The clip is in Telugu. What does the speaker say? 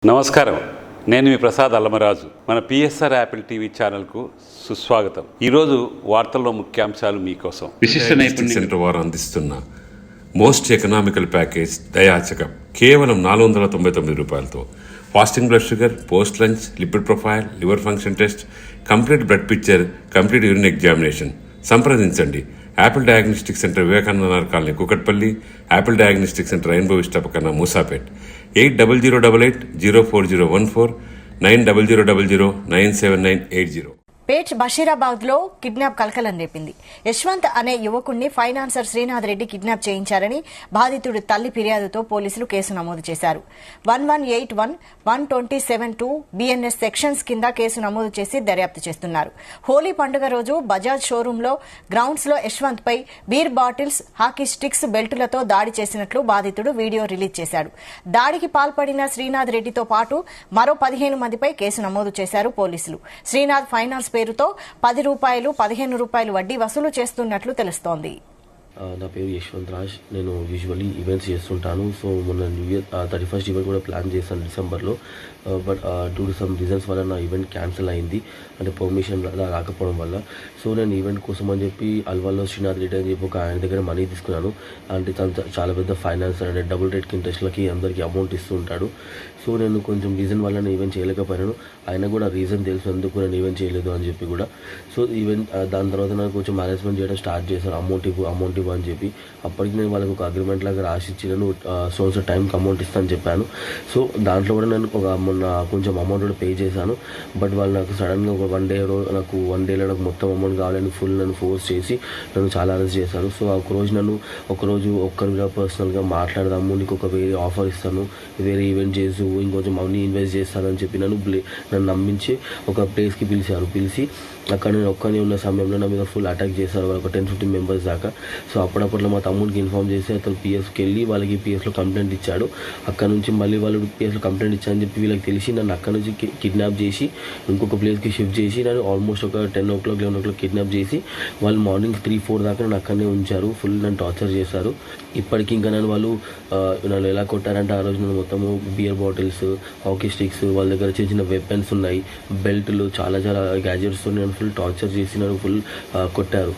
నమస్కారం, నేను మీ ప్రసాద్ అల్లమరాజు. మన పిఎస్ఆర్ యాపిల్ టీవీ ఛానల్కు సుస్వాగతం. ఈరోజు వార్తల్లో ముఖ్యాంశాలు మీకోసం. విశిష్ట నైపుణ్య సెంటర్ వారు అందిస్తున్న మోస్ట్ ఎకనామికల్ ప్యాకేజ్ దయాచకం కేవలం 499 రూపాయలతో fasting blood sugar, post lunch, lipid profile, liver function test, complete blood picture, complete urine examination. సంప్రదించండి. Apple diagnostic centre, Vivekananda Nagar colony, Kukatpally. Apple diagnostic centre, Rainbow Vista పక్కన, మూసాపేట్. 8008-040014 9000097980. పేట్ బషీరాబాద్ లో కిడ్నాప్ కలకలం రేపింది. యశ్వంత్ అనే యువకుణ్ణి ఫైనాన్సర్ శ్రీనాథ్ రెడ్డి కిడ్నాప్ చేయించారని బాధితుడి తల్లి ఫిర్యాదుతో పోలీసులు కేసు నమోదు చేశారు. 1181, 1272 BNS సెక్షన్స్ కింద కేసు నమోదు చేసి దర్యాప్తు చేస్తున్నారు. హోలీ పండుగ రోజు బజాజ్ షోరూమ్ లో గ్రౌండ్స్ లో యశ్వంత్ పై బీర్ బాటిల్స్, హాకీ స్టిక్స్, బెల్టులతో దాడి చేసినట్లు బాధితుడు వీడియో రిలీజ్ చేశాడు. దాడికి పాల్పడిన శ్రీనాథ్ రెడ్డితో పాటు మరో 15 మందిపై కేసు నమోదు చేశారు పోలీసులు. శ్రీనాథ్ ఫైనాన్స్ పేరుతో ₹10, ₹15 వడ్డీ వసూలు చేస్తున్నట్లు తెలుస్తోంది. నా పేరు యశ్వంత్ రాజ్. నేను యూజువల్లీ ఈవెంట్స్ చేస్తుంటాను. సో మొన్న న్యూ ఇయర్ 31st ఈవెంట్ కూడా ప్లాన్ చేశాను డిసెంబర్లో. But due to some reasons వల్ల నా ఈవెంట్ క్యాన్సిల్ అయింది, అంటే పర్మిషన్ రాకపోవడం వల్ల. సో నేను ఈవెంట్ కోసం అని చెప్పి అల్వాల్లో శ్రీనాథ్ రెడ్డి అని చెప్పి ఒక ఆయన దగ్గర మనీ తీసుకున్నాను. అంటే తను చాలా పెద్ద ఫైనాన్స్, అంటే డబుల్ రేట్కి ఇంట్రెస్ట్లకి అందరికీ అమౌంట్ ఇస్తూ ఉంటాడు. సో నేను కొంచెం రీజన్ వల్ల నేను ఈవెంట్ చేయలేకపోయాను. ఆయన కూడా రీజన్ తెలుసు ఎందుకు నేను ఈవెంట్ చేయలేదు అని చెప్పి కూడా. సో ఈవెంట్ దాని తర్వాత నాకు కొంచెం మేనేజ్మెంట్ చేయడం స్టార్ట్ చేశాను. అమౌంట్ ఇవ్వు అని చెప్పి. అప్పటికి నేను వాళ్ళకి ఒక అగ్రిమెంట్ లాగా రాసిచ్చి నేను సో టైంకి అమౌంట్ ఇస్తాను చెప్పాను. సో దాంట్లో కూడా నేను మొన్న కొంచెం అమౌంట్ కూడా పే చేశాను. బట్ వాళ్ళు నాకు సడన్గా ఒక నాకు వన్ డేలో నాకు మొత్తం అమౌంట్ కావాలని ఫుల్ నన్ను ఫోర్స్ చేసి నన్ను చాలా అరెస్ట్ చేశారు. సో ఒకరోజు ఒక్కరిగా పర్సనల్గా మాట్లాడదాము, నీకు ఒక వేరే ఆఫర్ ఇస్తాను, వేరే ఈవెంట్ చేసి ఇంకొంచెం మనీ ఇన్వెస్ట్ చేస్తానని చెప్పి నన్ను నమ్మించి ఒక ప్లేస్కి పిలిచి అక్కడ నేను ఒక్కనే ఉన్న సమయంలో నా మీద ఫుల్ అటాక్ చేశారు. ఒక 10-15 మెంబర్స్ దాకా. సో అప్పుడప్పట్లో మా తమ్ముడికి ఇన్ఫార్మ్ చేసి అతను పిఎస్కి వెళ్ళి వాళ్ళకి పిఎస్లో కంప్లైంట్ ఇచ్చాడు. అక్కడ నుంచి మళ్ళీ వాళ్ళు పిఎస్లో కంప్లైంట్ ఇచ్చారని చెప్పి వీళ్ళకి తెలిసి నన్ను అక్కడ నుంచి కిడ్నాప్ చేసి ఇంకొక ప్లేస్కి షిఫ్ట్ చేసి నన్ను ఆల్మోస్ట్ ఒక 10 o'clock 11 o'clock కిడ్నాప్ చేసి వాళ్ళు మార్నింగ్ 3-4 దాకా నన్ను అక్కడనే ఉంచారు. ఫుల్ నన్ను టార్చర్ చేశారు. ఇప్పటికీ ఇంకా వాళ్ళు ఎలా కొట్టారంటే, ఆ రోజు నన్ను మొత్తము బియర్ బాటిల్స్, హాకీ స్టిక్స్, వాళ్ళ దగ్గర చిన్న చిన్న వెపన్స్ ఉన్నాయి, బెల్ట్లు, చాలా గ్యాజెట్స్ నేను ఫుల్ టార్చర్ చేసి నన్ను ఫుల్ కొట్టారు.